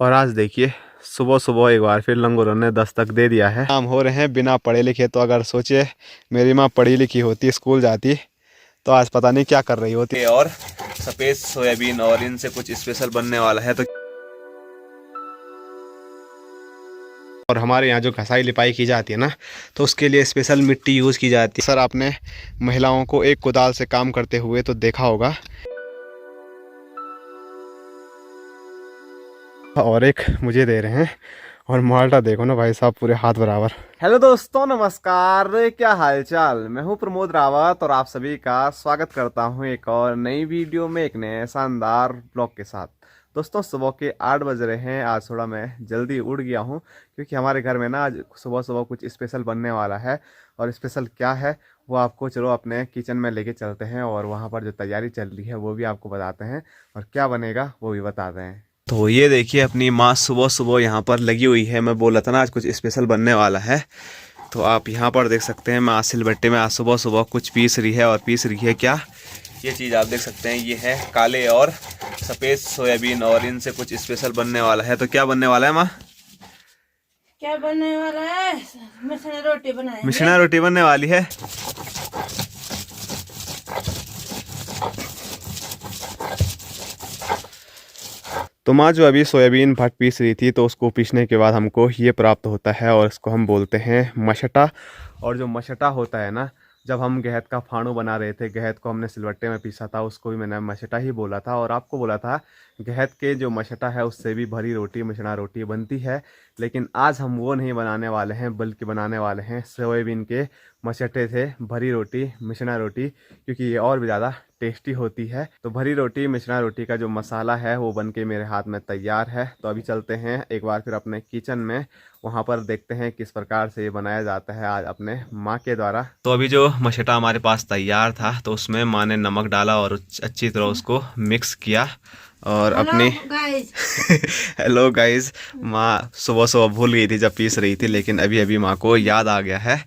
और आज देखिए सुबह सुबह एक बार फिर लंगूरों ने दस्तक दे दिया है। काम हो रहे हैं बिना पढ़े लिखे। तो अगर सोचिए मेरी माँ पढ़ी लिखी होती, स्कूल जाती, तो आज पता नहीं क्या कर रही होती। और सफ़ेद सोयाबीन और इनसे कुछ स्पेशल बनने वाला है। तो और हमारे यहाँ जो घसाई लिपाई की जाती है ना, तो उसके लिए स्पेशल मिट्टी यूज़ की जाती है। सर आपने महिलाओं को एक कुदाल से काम करते हुए तो देखा होगा, और एक मुझे दे रहे हैं। और माल्टा देखो ना भाई साहब, पूरे हाथ बराबर। हेलो दोस्तों, नमस्कार, क्या हालचाल। मैं हूं प्रमोद रावत और आप सभी का स्वागत करता हूं एक और नई वीडियो में, एक नए शानदार ब्लॉग के साथ। दोस्तों सुबह के 8 बज रहे हैं। आज थोड़ा मैं जल्दी उठ गया हूं क्योंकि हमारे घर में ना आज सुबह सुबह कुछ स्पेशल बनने वाला है। और स्पेशल क्या है वो आपको चलो अपने किचन में लेके चलते हैं, और वहाँ पर जो तैयारी चल रही है वो भी आपको बताते हैं, और क्या बनेगा वो भी बताते हैं। तो ये देखिए अपनी माँ सुबह सुबह यहाँ पर लगी हुई है। मैं बोला था ना आज कुछ स्पेशल बनने वाला है। तो आप यहाँ पर देख सकते हैं माँ सिलबट्टे में आज सुबह सुबह कुछ पीस रही है। और पीस रही है क्या, ये चीज़ आप देख सकते हैं, ये है काले और सफ़ेद सोयाबीन, और इनसे कुछ स्पेशल बनने वाला है। तो क्या बनने वाला है माँ? क्या बनने वाला है? मिश्रा रोटी बनाएंगे। मिश्रा रोटी बनने वाली है। तो माँ जो अभी सोयाबीन भट पीस रही थी, तो उसको पीसने के बाद हमको ये प्राप्त होता है, और इसको हम बोलते हैं मशटा। और जो मशटा होता है ना, जब हम गहत का फाणू बना रहे थे, गहत को हमने सिलवट्टे में पीसा था, उसको भी मैंने मशटा ही बोला था। और आपको बोला था गहत के जो मशटा है उससे भी भरी रोटी, मिश्रा रोटी बनती है। लेकिन आज हम वो नहीं बनाने वाले हैं, बल्कि बनाने वाले हैं सोयाबीन के मशटे से भरी रोटी, मिश्रा रोटी, क्योंकि ये और भी ज़्यादा टेस्टी होती है। तो भरी रोटी, मिश्रा रोटी का जो मसाला है वो बनके मेरे हाथ में तैयार है। तो अभी चलते हैं एक बार फिर अपने किचन में, वहाँ पर देखते हैं किस प्रकार से ये बनाया जाता है आज अपने माँ के द्वारा। तो अभी जो मशटा हमारे पास तैयार था, तो उसमें माँ ने नमक डाला और अच्छी तरह उसको मिक्स किया। और अपनी हेलो गाइस, माँ सुबह सुबह भूल गई थी जब पीस रही थी, लेकिन अभी अभी माँ को याद आ गया है।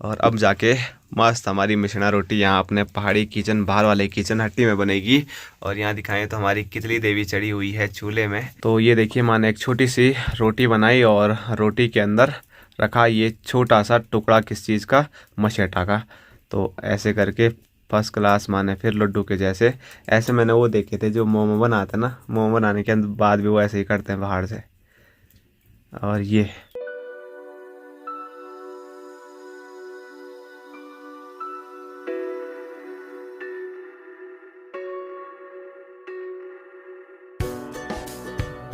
और अब जाके मस्त हमारी मिश्रा रोटी यहाँ अपने पहाड़ी किचन, बाहर वाले किचन हट्टी में बनेगी। और यहाँ दिखाएं तो हमारी कितली देवी चढ़ी हुई है चूल्हे में। तो ये देखिए माँ ने एक छोटी सी रोटी बनाई, और रोटी के अंदर रखा ये छोटा सा टुकड़ा किस चीज़ का, मशेटा का। तो ऐसे करके फर्स्ट क्लास माने फिर लड्डू के जैसे। ऐसे मैंने वो देखे थे जो मोमो बनाते हैं ना, मोमो बनाने के बाद भी वो ऐसे ही करते हैं बाहर से। और ये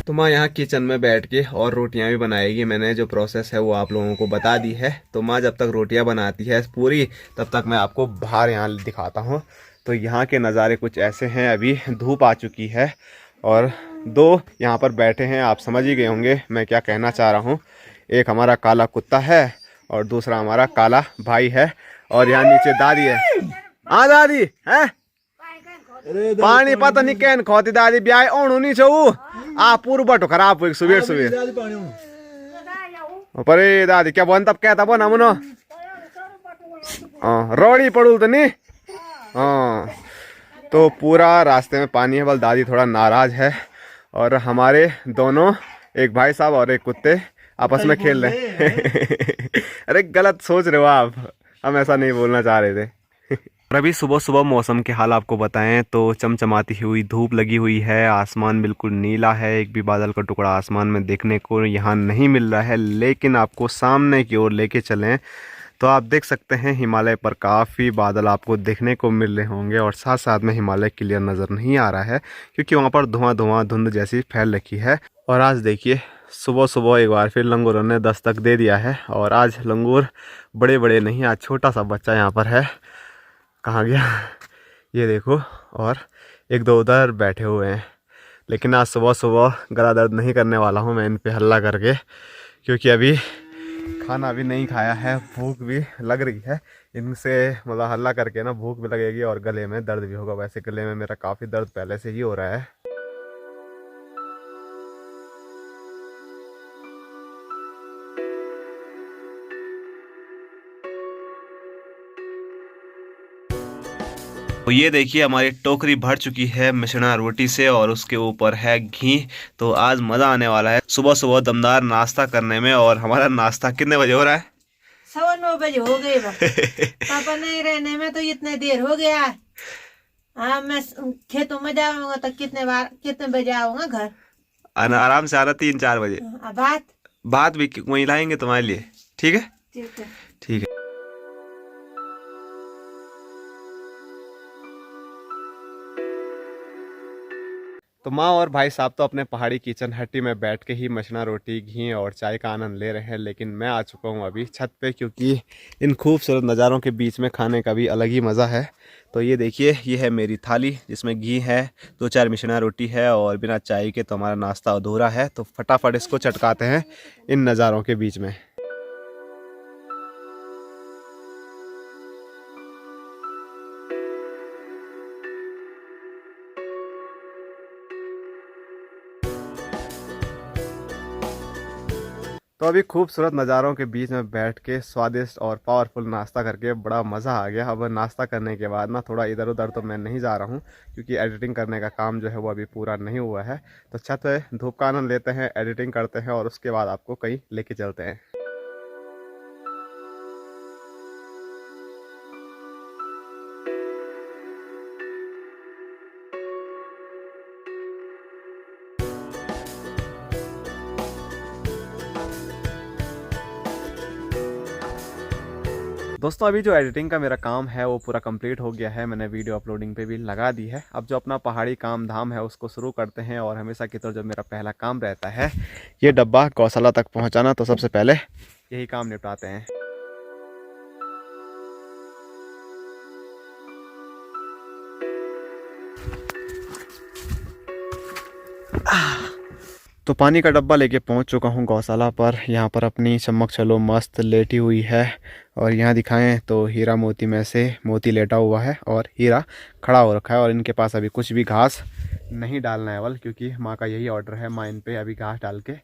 तो माँ यहाँ किचन में बैठ के और रोटियां भी बनाएगी। मैंने जो प्रोसेस है वो आप लोगों को बता दी है। तो माँ जब तक रोटियां बनाती है पूरी, तब तक मैं आपको बाहर यहाँ दिखाता हूँ। तो यहाँ के नज़ारे कुछ ऐसे हैं। अभी धूप आ चुकी है और दो यहाँ पर बैठे हैं। आप समझ ही गए होंगे मैं क्या कहना चाह रहा हूँ। एक हमारा काला कुत्ता है और दूसरा हमारा काला भाई है। और यहाँ नीचे दादी है। हाँ दादी है, पानी पता नहीं कैन खोती दादी ब्याह ओणु नहीं छू आ पूर्व बटो खराब हुई सुबह सुबह परे दादी क्या बन तब कहता बना मुनो रोड़ी पड़ू तो नहीं। हाँ तो पूरा रास्ते में पानी है। बल दादी थोड़ा नाराज है, और हमारे दोनों, एक भाई साहब और एक कुत्ते, आपस में खेल रहे हैं। अरे गलत सोच रहे हो आप, हम ऐसा नहीं बोलना चाह रहे थे। और अभी सुबह सुबह मौसम के हाल आपको बताएं तो चमचमाती हुई धूप लगी हुई है, आसमान बिल्कुल नीला है, एक भी बादल का टुकड़ा आसमान में देखने को यहाँ नहीं मिल रहा है। लेकिन आपको सामने की ओर लेके चलें तो आप देख सकते हैं हिमालय पर काफ़ी बादल आपको देखने को मिल रहे होंगे, और साथ साथ में हिमालय क्लियर नज़र नहीं आ रहा है क्योंकि वहाँ पर धुआं धुआं धुंध जैसी फैल रखी है। और आज देखिए सुबह सुबह एक बार फिर लंगूरों ने दस्तक दे दिया है। और आज लंगूर बड़े बड़े नहीं, आज छोटा सा बच्चा यहाँ पर है। कहाँ गया ये देखो। और एक दो उधर बैठे हुए हैं। लेकिन आज सुबह सुबह गला दर्द नहीं करने वाला हूँ मैं इन पे हल्ला करके, क्योंकि अभी खाना भी नहीं खाया है, भूख भी लग रही है। इनसे मतलब हल्ला करके ना भूख भी लगेगी और गले में दर्द भी होगा। वैसे गले में मेरा काफ़ी दर्द पहले से ही हो रहा है। तो ये देखिए हमारी टोकरी भर चुकी है मिश्रणा रोटी से और उसके ऊपर है घी। तो आज मज़ा आने वाला है सुबह सुबह दमदार नाश्ता करने में। और हमारा नाश्ता कितने बजे हो रहा है? 9:15 हो गए पापा नहीं रहने में तो इतने देर हो गया। हाँ, मैं खेतों में जाऊंगा तो कितने बजे आऊंगा घर? आराम से आना 3-4 बजे। बात भी वहीं लाएंगे तुम्हारे लिए। ठीक है? ठीक है। ठीक है। तो माँ और भाई साहब तो अपने पहाड़ी किचन हट्टी में बैठ के ही मछना रोटी घी और चाय का आनंद ले रहे हैं, लेकिन मैं आ चुका हूँ अभी छत पे, क्योंकि इन खूबसूरत नज़ारों के बीच में खाने का भी अलग ही मज़ा है। तो ये देखिए, ये है मेरी थाली जिसमें घी है, 2-4 मिश्रणा रोटी है और बिना चाय के तो हमारा नाश्ता अधूरा है। तो फटाफट इसको चटकाते हैं इन नज़ारों के बीच में। तो अभी खूबसूरत नज़ारों के बीच में बैठ के स्वादिष्ट और पावरफुल नाश्ता करके बड़ा मज़ा आ गया। अब नाश्ता करने के बाद ना थोड़ा इधर उधर तो मैं नहीं जा रहा हूँ, क्योंकि एडिटिंग करने का काम जो है वो अभी पूरा नहीं हुआ है। तो छत पे धूप का आनंद लेते हैं, एडिटिंग करते हैं और उसके बाद आपको कहीं लेके चलते हैं। दोस्तों अभी जो एडिटिंग का मेरा काम है वो पूरा कंप्लीट हो गया है। मैंने वीडियो अपलोडिंग पे भी लगा दी है। अब जो अपना पहाड़ी काम धाम है उसको शुरू करते हैं। और हमेशा की तरह जो मेरा पहला काम रहता है ये डब्बा गौशाला तक पहुंचाना, तो सबसे पहले यही काम निपटाते हैं। तो पानी का डब्बा लेके पहुंच चुका हूं गौशाला पर। यहाँ पर अपनी चमक चलो मस्त लेटी हुई है और यहाँ दिखाएं तो हीरा मोती में से मोती लेटा हुआ है और हीरा खड़ा हो रखा है। और इनके पास अभी कुछ भी घास नहीं डालना है अवल, क्योंकि माँ का यही ऑर्डर है। माँ इन पे अभी घास डाल के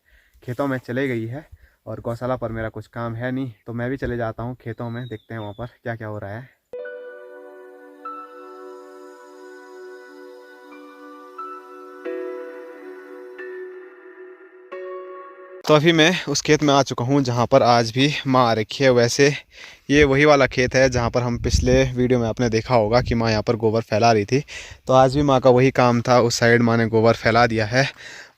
खेतों में चले गई है और गौशाला पर मेरा कुछ काम है नहीं, तो मैं भी चले जाता हूँ खेतों में। देखते हैं वहाँ पर क्या क्या हो रहा है। तो अभी मैं उस खेत में आ चुका हूँ जहाँ पर आज भी माँ आ रखी है। वैसे ये वही वाला खेत है जहाँ पर हम पिछले वीडियो में आपने देखा होगा कि माँ यहाँ पर गोबर फैला रही थी। तो आज भी माँ का वही काम था, उस साइड माँ ने गोबर फैला दिया है।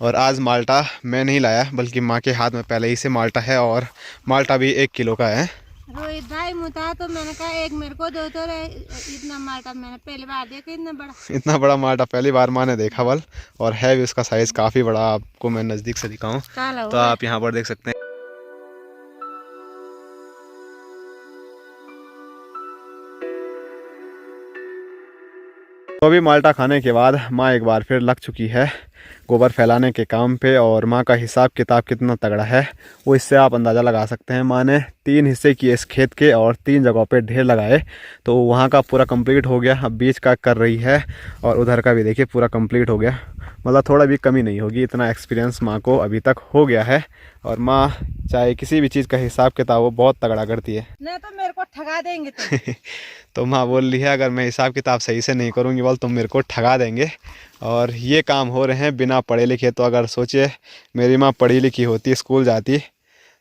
और आज माल्टा मैं नहीं लाया, बल्कि माँ के हाथ में पहले ही से माल्टा है और माल्टा भी 1 किलो का है। रोहित भाई मुता तो मैंने कहा एक मेरे को दो। तो इतना माल्टा मैंने पहली बार देखा, इतना बड़ा माल्टा पहली बार माँ ने देखा बल। और है भी उसका साइज काफ़ी बड़ा, आपको मैं नज़दीक से दिखाऊं तो आप यहाँ पर देख सकते हैं। तो अभी माल्टा खाने के बाद माँ एक बार फिर लग चुकी है गोबर फैलाने के काम पे। और माँ का हिसाब किताब कितना तगड़ा है वो इससे आप अंदाज़ा लगा सकते हैं। माँ ने 3 हिस्से किए इस खेत के और 3 जगहों पे ढेर लगाए। तो वहाँ का पूरा कंप्लीट हो गया, अब बीच का कर रही है और उधर का भी देखिए पूरा कंप्लीट हो गया। मतलब थोड़ा भी कमी नहीं होगी, इतना एक्सपीरियंस माँ को अभी तक हो गया है। और माँ चाहे किसी भी चीज़ का हिसाब किताब वो बहुत तगड़ा करती है। नहीं तो मेरे को ठगा देंगे तुम। तो माँ बोल रही है अगर मैं हिसाब किताब सही से नहीं करूँगी बोल तुम मेरे को ठगा देंगे। और ये काम हो रहे हैं बिना पढ़े लिखे। तो अगर सोचिए मेरी माँ पढ़ी लिखी होती, स्कूल जाती,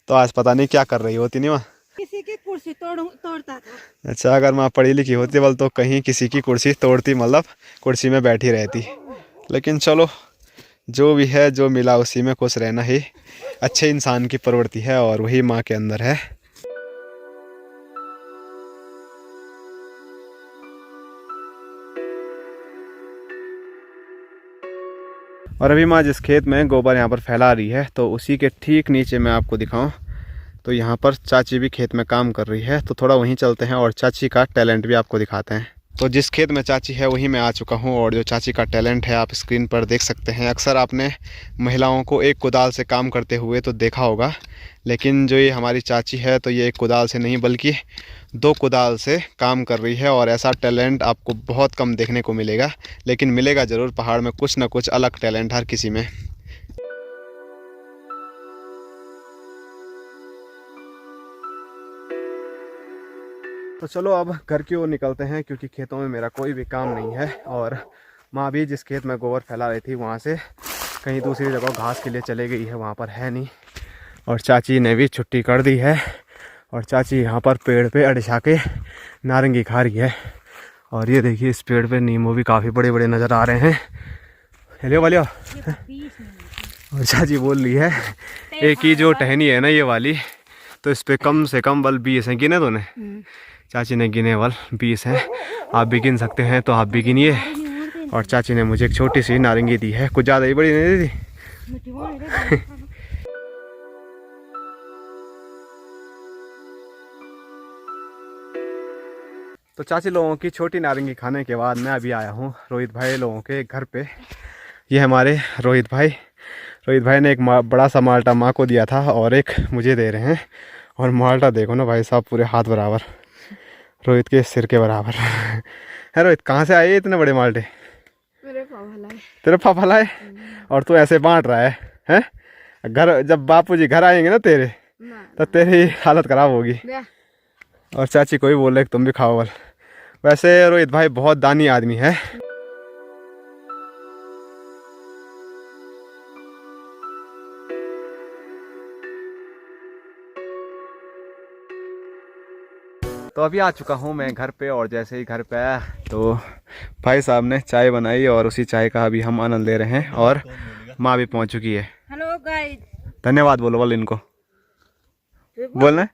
तो आज पता नहीं क्या कर रही होती। नहीं माँ? किसी की कुर्सी तोड़ता था। अच्छा, अगर माँ पढ़ी लिखी होती बोल तो कहीं किसी की कुर्सी तोड़ती, मतलब कुर्सी में बैठी रहती। लेकिन चलो जो भी है, जो मिला उसी में खुश रहना ही अच्छे इंसान की प्रवृत्ति है और वही माँ के अंदर है। और अभी माँ जिस खेत में गोबर यहाँ पर फैला रही है तो उसी के ठीक नीचे मैं आपको दिखाऊं तो यहाँ पर चाची भी खेत में काम कर रही है। तो थोड़ा वहीं चलते हैं और चाची का टैलेंट भी आपको दिखाते हैं। तो जिस खेत में चाची है वहीं मैं आ चुका हूँ और जो चाची का टैलेंट है आप स्क्रीन पर देख सकते हैं। अक्सर आपने महिलाओं को एक कुदाल से काम करते हुए तो देखा होगा, लेकिन जो ये हमारी चाची है तो ये एक कुदाल से नहीं बल्कि 2 कुदाल से काम कर रही है। और ऐसा टैलेंट आपको बहुत कम देखने को मिलेगा, लेकिन मिलेगा ज़रूर। पहाड़ में कुछ ना कुछ अलग टैलेंट हर किसी में। तो चलो अब घर की ओर निकलते हैं, क्योंकि खेतों में मेरा कोई भी काम नहीं है। और माँ भी जिस खेत में गोबर फैला रही थी वहाँ से कहीं दूसरी जगह घास के लिए चले गई है, वहाँ पर है नहीं। और चाची ने भी छुट्टी कर दी है और चाची यहाँ पर पेड़ पे अड़छा के नारंगी खा रही है। और ये देखिए इस पेड़ पे नींबू भी काफ़ी बड़े बड़े नज़र आ रहे हैं। हेलो वालिया। और चाची बोल रही है एक ही जो टहनी है ना ये वाली, तो इस पे कम से कम बल 20 हैं। गिने तूने? चाची ने गिने बल 20 हैं। आप भी गिन सकते हैं तो आप भी गिनिए। और चाची ने मुझे एक छोटी सी नारंगी दी है, कुछ ज़्यादा ही बड़ी नहीं दी थी। तो चाची लोगों की छोटी नारंगी खाने के बाद मैं अभी आया हूँ रोहित भाई लोगों के घर पे। ये हमारे रोहित भाई ने एक बड़ा सा माल्टा माँ को दिया था और एक मुझे दे रहे हैं। और माल्टा देखो ना भाई साहब, पूरे हाथ बराबर, रोहित के सिर के बराबर। है रोहित, कहाँ से आए इतने बड़े माल्टे? मेरे पापा लाए। तेरे पापा लाए? और तू ऐसे बांट रहा है? घर जब बापूजी घर आएंगे ना तेरे, तो तेरी हालत खराब होगी। और चाची को भी बोल रहे तुम भी खाओ बल। वैसे रोहित भाई बहुत दानी आदमी है। तो अभी आ चुका हूँ मैं घर पे, और जैसे ही घर पे आया तो भाई साहब ने चाय बनाई और उसी चाय का अभी हम आनंद ले रहे हैं। और माँ भी पहुँच चुकी है। हेलो गाइस, धन्यवाद बोलो बोल इनको, बोलना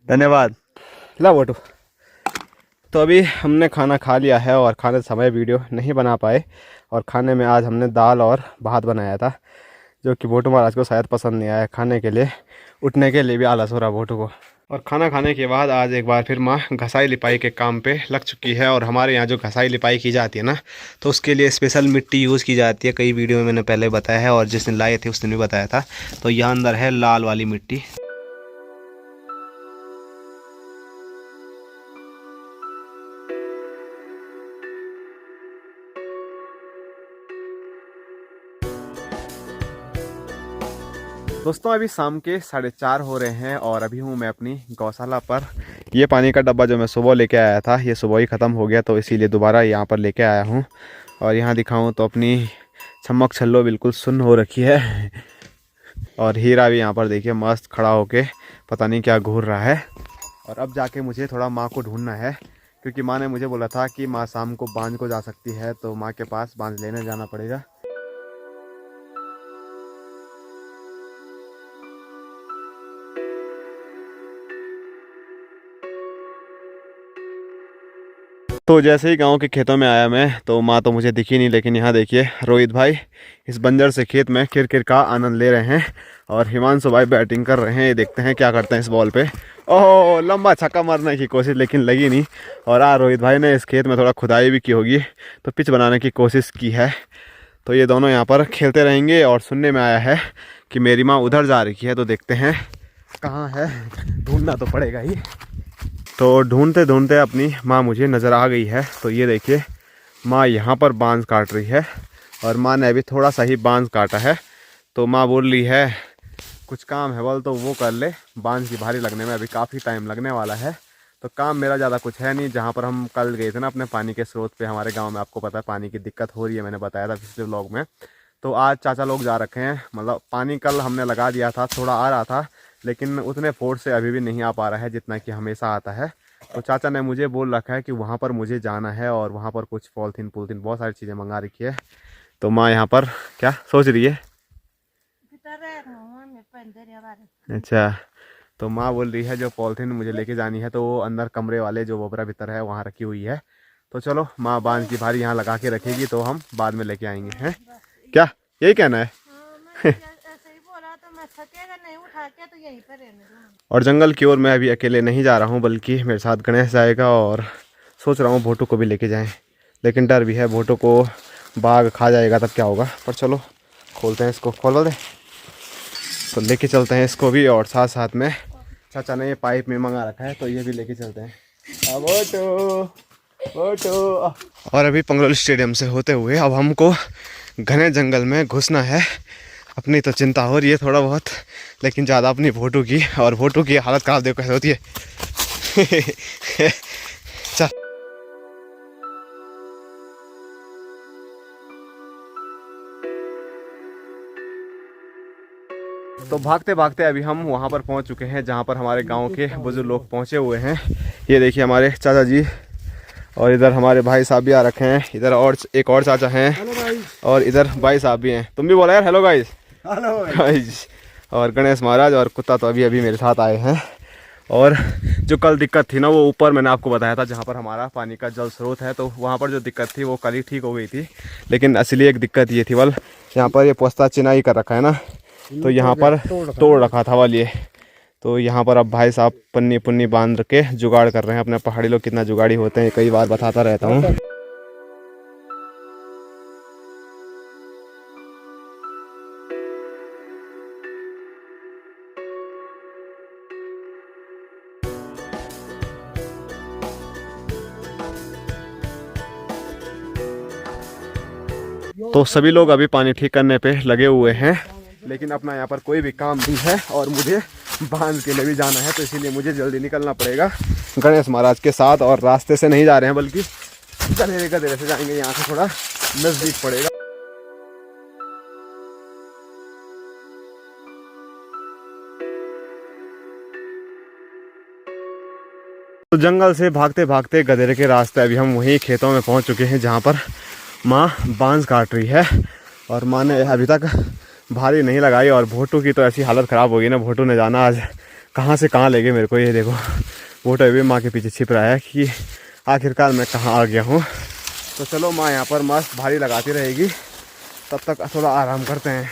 धन्यवाद। ला बोटू। तो अभी हमने खाना खा लिया है और खाने समय वीडियो नहीं बना पाए। और खाने में आज हमने दाल और भात बनाया था, जो कि भोटू महाराज को शायद पसंद नहीं आया। खाने के लिए उठने के लिए भी आलस हो रहा भोटू को। और खाना खाने के बाद आज एक बार फिर माँ घसाई लिपाई के काम पे लग चुकी है। और हमारे यहाँ जो घसाई लिपाई की जाती है ना, तो उसके लिए स्पेशल मिट्टी यूज़ की जाती है। कई वीडियो में मैंने पहले बताया है और जिस दिन लाए थे उस दिन भी बताया था। तो यहाँ अंदर है लाल वाली मिट्टी। दोस्तों अभी शाम के 4:30 हो रहे हैं और अभी हूँ मैं अपनी गौशाला पर। ये पानी का डब्बा जो मैं सुबह लेके आया था, ये सुबह ही ख़त्म हो गया, तो इसीलिए दोबारा यहाँ पर लेके आया हूँ। और यहाँ दिखाऊँ तो अपनी छमक छल्लो बिल्कुल सुन्न हो रखी है। और हीरा भी यहाँ पर देखिए मस्त खड़ा होके पता नहीं क्या घूर रहा है। और अब जाके मुझे थोड़ा माँ को ढूंढना है, क्योंकि माँ ने मुझे बोला था कि माँ शाम को बांझ को जा सकती है, तो माँ के पास बांझ लेने जाना पड़ेगा। तो जैसे ही गांव के खेतों में आया मैं, तो माँ तो मुझे दिखी नहीं, लेकिन यहाँ देखिए रोहित भाई इस बंजर से खेत में क्रिकेट का आनंद ले रहे हैं। और हिमांशु भाई बैटिंग कर रहे हैं। ये देखते हैं क्या करते हैं इस बॉल पे। ओह लंबा छक्का मारने की कोशिश, लेकिन लगी नहीं। और रोहित भाई ने इस खेत में थोड़ा खुदाई भी की होगी, तो पिच बनाने की कोशिश की है। तो ये दोनों यहाँ पर खेलते रहेंगे। और सुनने में आया है कि मेरी माँ उधर जा रही है, तो देखते हैं कहाँ है, ढूंढना तो पड़ेगा ही। तो ढूंढते ढूंढते अपनी माँ मुझे नज़र आ गई है। तो ये देखिए माँ यहाँ पर बांझ काट रही है। और माँ ने अभी थोड़ा सा ही बांझ काटा है, तो माँ बोल रही है कुछ काम है बोल तो वो कर ले, बांझ की भारी लगने में अभी काफ़ी टाइम लगने वाला है। तो काम मेरा ज़्यादा कुछ है नहीं। जहाँ पर हम कल गए थे ना अपने पानी के स्रोत पे, हमारे गांव में आपको पता है पानी की दिक्कत हो रही है, मैंने बताया था पिछले व्लॉग में। तो आज चाचा लोग जा रखे हैं, मतलब पानी कल हमने लगा दिया था, थोड़ा आ रहा था, लेकिन उतने फोर्स से अभी भी नहीं आ पा रहा है जितना कि हमेशा आता है। तो चाचा ने मुझे बोल रखा है कि वहाँ पर मुझे जाना है और वहाँ पर कुछ पॉलिथीन पुलथीन बहुत सारी चीज़ें मंगा रखी है। तो माँ यहाँ पर क्या सोच रही है? अच्छा, तो माँ बोल रही है जो पॉलिथीन मुझे लेके जानी है, तो वो अंदर कमरे वाले जो बोबरा भीतर है वहाँ रखी हुई है। तो चलो माँ बांध की भारी यहाँ लगा के रखेगी, तो हम बाद में लेके आएंगे। हैं क्या यही कहना है? और जंगल की ओर मैं अभी अकेले नहीं जा रहा हूँ, बल्कि मेरे साथ गणेश जाएगा। और सोच रहा हूँ भोटू को भी लेके जाएं, लेकिन डर भी है भोटू को बाघ खा जाएगा तब क्या होगा। पर चलो खोलते हैं इसको, खोल दे तो लेके चलते हैं इसको भी। और साथ साथ में चाचा ने ये पाइप में मंगा रखा है, तो ये भी लेके चलते हैं। और अभी पंगरोल स्टेडियम से होते हुए अब हमको घने जंगल में घुसना है। अपनी तो चिंता हो रही है थोड़ा बहुत, लेकिन ज़्यादा अपनी भोटू की। और भोटू की हालत ख़राब देखो कैसे होती है। चल। तो भागते भागते अभी हम वहाँ पर पहुँच चुके हैं जहाँ पर हमारे गांव के बुजुर्ग लोग पहुँचे हुए हैं। ये देखिए हमारे चाचा जी, और इधर हमारे भाई साहब भी आ रखे हैं। इधर और एक और चाचा हैं, और इधर भाई साहब भी हैं। तुम भी बोला यार हेलो गाइस। Hello guys. और गणेश महाराज और कुत्ता तो अभी अभी मेरे साथ आए हैं। और जो कल दिक्कत थी ना, वो ऊपर मैंने आपको बताया था जहाँ पर हमारा पानी का जल स्रोत है, तो वहाँ पर जो दिक्कत थी वो कल ही ठीक हो गई थी। लेकिन असली एक दिक्कत ये थी, बल यहाँ पर ये पोस्ता चिनाई कर रखा है ना, तो यहाँ पर तोड़ रखा था वाल ये। तो यहाँ पर अब भाई साहब पन्नी पुन्नी बांध के जुगाड़ कर रहे हैं। अपने पहाड़ी लोग कितना जुगाड़ी होते हैं, कई बार बताता रहता हूँ। तो सभी लोग अभी पानी ठीक करने पे लगे हुए हैं, लेकिन अपना यहाँ पर कोई भी काम नहीं है और मुझे बांध के लिए भी जाना है, तो इसीलिए मुझे जल्दी निकलना पड़ेगा गणेश महाराज के साथ। और रास्ते से नहीं जा रहे हैं, बल्कि गधेरे गधेरे से जाएंगे, यहाँ से थोड़ा नज़दीक पड़ेगा। तो जंगल से भागते भागते गधेरे के रास्ते अभी हम वहीं खेतों में पहुँच चुके हैं जहाँ पर माँ बांस काट रही है। और माँ ने अभी तक भारी नहीं लगाई, और भोटू की तो ऐसी हालत ख़राब होगी ना, भोटू ने जाना आज कहाँ से कहाँ ले गए मेरे को। ये देखो भोटू अभी माँ के पीछे छिप रहा है कि आखिरकार मैं कहाँ आ गया हूँ। तो चलो माँ यहाँ पर मस्त भारी लगाती रहेगी, तब तक थोड़ा आराम करते हैं।